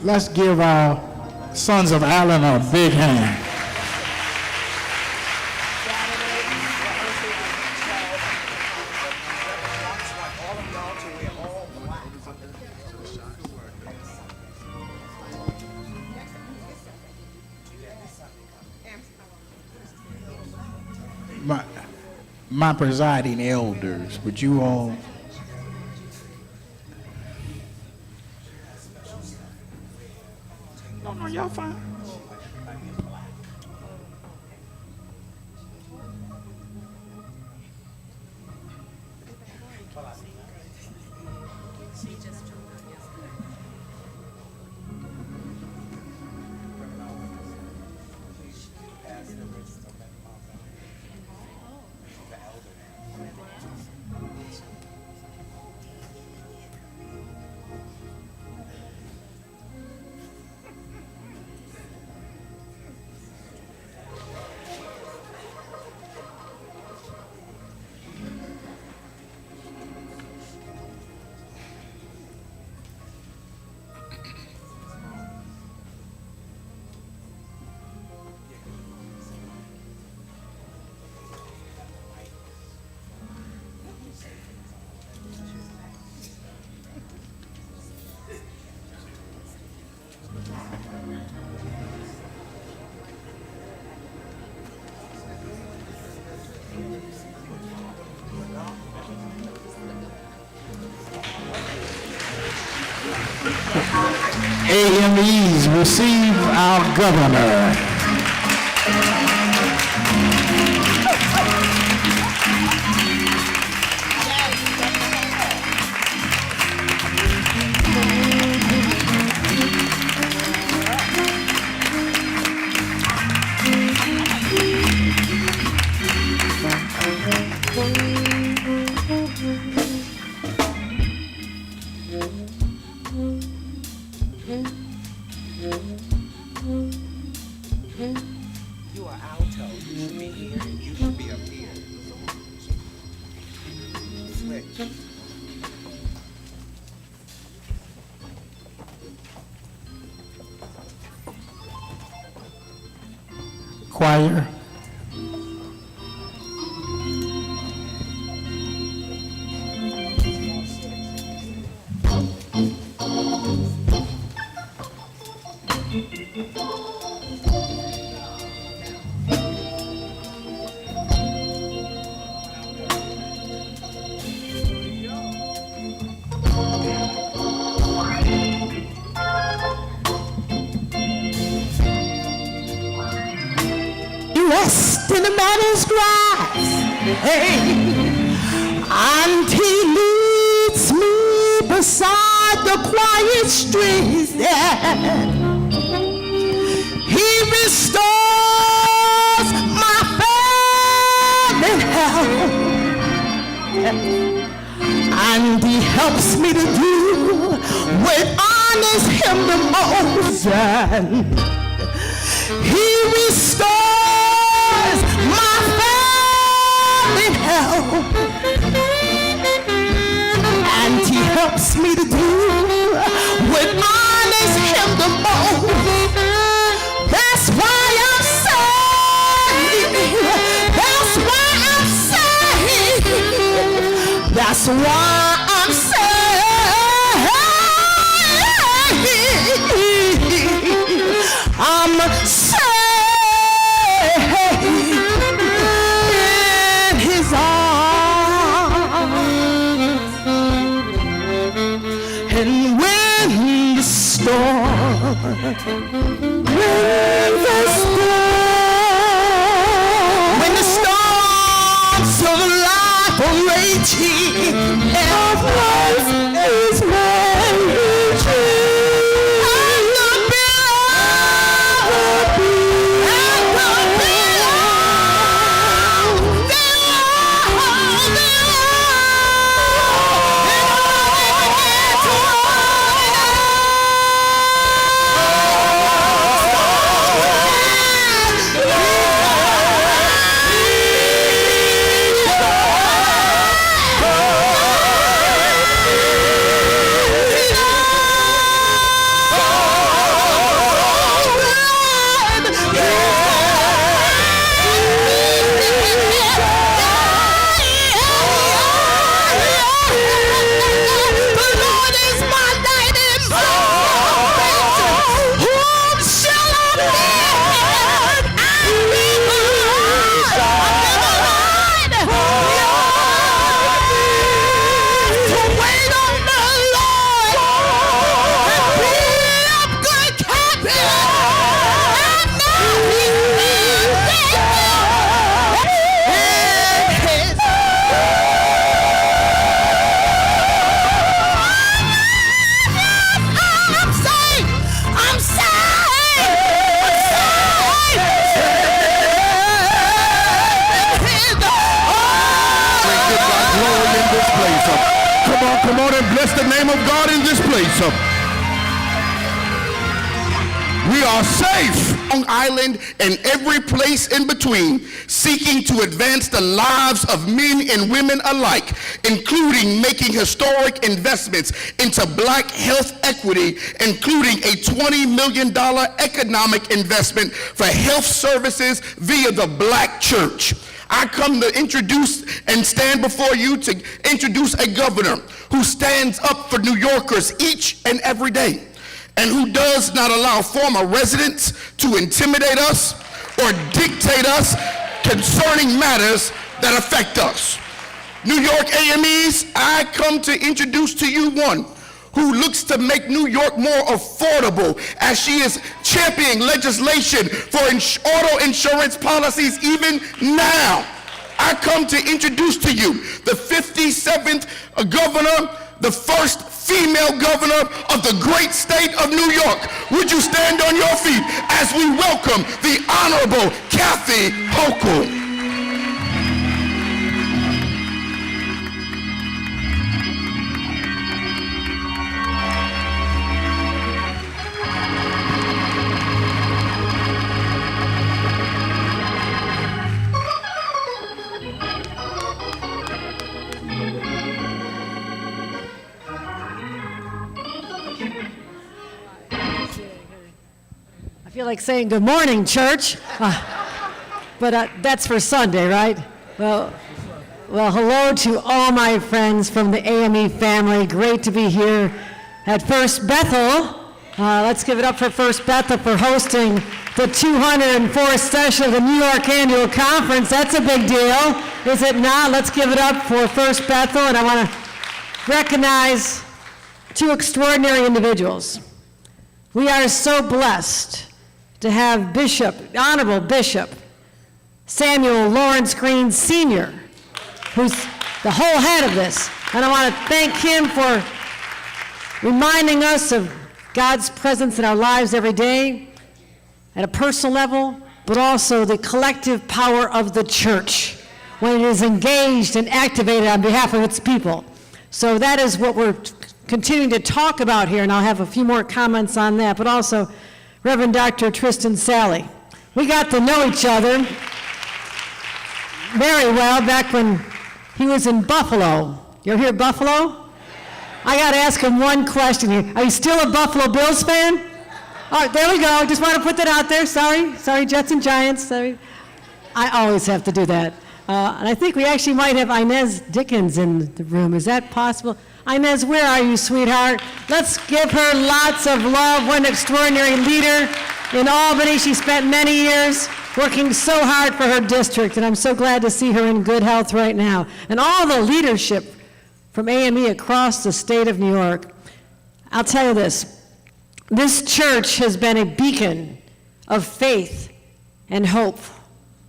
Let's give our sons of Allen a big hand. My presiding elders, would you all? No, y'all fine. A.M.Es receive our governor. You are alto. You should be here and you should be up here. Switch. Choir. Rest in the meadow's grass, hey, and he leads me beside the quiet streams there. He restores my failing health, and he helps me to do with honest him the most. And he restores my failing health, and he helps me to do what honors him the most. That's why I'm saved. That's why I'm saved. That's why I'm saved. I'm saved. And when the storm, when the storms of life are raging, and life is raging, I'm gonna be Come on and bless the name of God in this place. We are safe. Long Island and every place in between, seeking to advance the lives of men and women alike, including making historic investments into black health equity, including a $20 million economic investment for health services via the Black Church. I come to introduce and stand before you to introduce a governor who stands up for New Yorkers each and every day, and who does not allow former residents to intimidate us or dictate us concerning matters that affect us. New York A.M.Es, I come to introduce to you one who looks to make New York more affordable as she is championing legislation for auto insurance policies even now. I come to introduce to you the 57th governor, the first female governor of the great state of New York. Would you stand on your feet as we welcome the Honorable Kathy Hochul. I feel like saying good morning, church, but that's for Sunday, right? Well, hello to all my friends from the A.M.E family. Great to be here at First Bethel. Let's give it up for First Bethel for hosting the 204th session of the New York Annual Conference. That's a big deal, is it not? Let's give it up for First Bethel, and I want to recognize two extraordinary individuals. We are so blessed to have Honorable Bishop Samuel Lawrence Green Sr., who's the whole head of this. And I want to thank him for reminding us of God's presence in our lives every day at a personal level, but also the collective power of the church when it is engaged and activated on behalf of its people. So that is what we're continuing to talk about here, and I'll have a few more comments on that, but also Reverend Dr. Tristan Sally. We got to know each other very well back when he was in Buffalo. You're here, Buffalo? I got to ask him one question here. Are you still a Buffalo Bills fan? Oh, there we go. Just want to put that out there. Sorry, Jets and Giants. Sorry. I always have to do that. And I think we actually might have Inez Dickens in the room. Is that possible? Inez, where are you, sweetheart? Let's give her lots of love. What an extraordinary leader in Albany. She spent many years working so hard for her district, and I'm so glad to see her in good health right now. And all the leadership from A.M.E across the state of New York. I'll tell you this church has been a beacon of faith and hope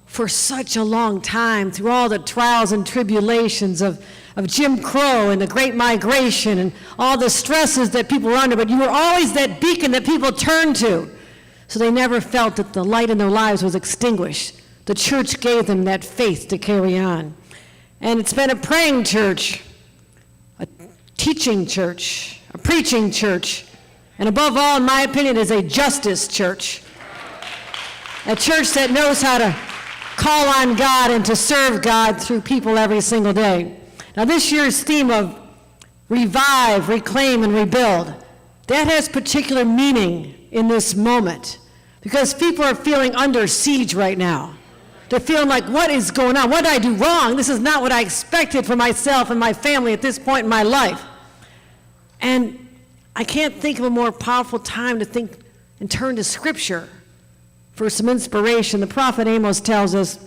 for such a long time, through all the trials and tribulations of Jim Crow and the Great Migration and all the stresses that people were under, but you were always that beacon that people turned to. So they never felt that the light in their lives was extinguished. The church gave them that faith to carry on. And it's been a praying church, a teaching church, a preaching church, and above all, in my opinion, is a justice church. A church that knows how to call on God and to serve God through people every single day. Now this year's theme of revive, reclaim, and rebuild, that has particular meaning in this moment because people are feeling under siege right now. They're feeling like, what is going on? What did I do wrong? This is not what I expected for myself and my family at this point in my life. And I can't think of a more powerful time to think and turn to Scripture for some inspiration. The prophet Amos tells us,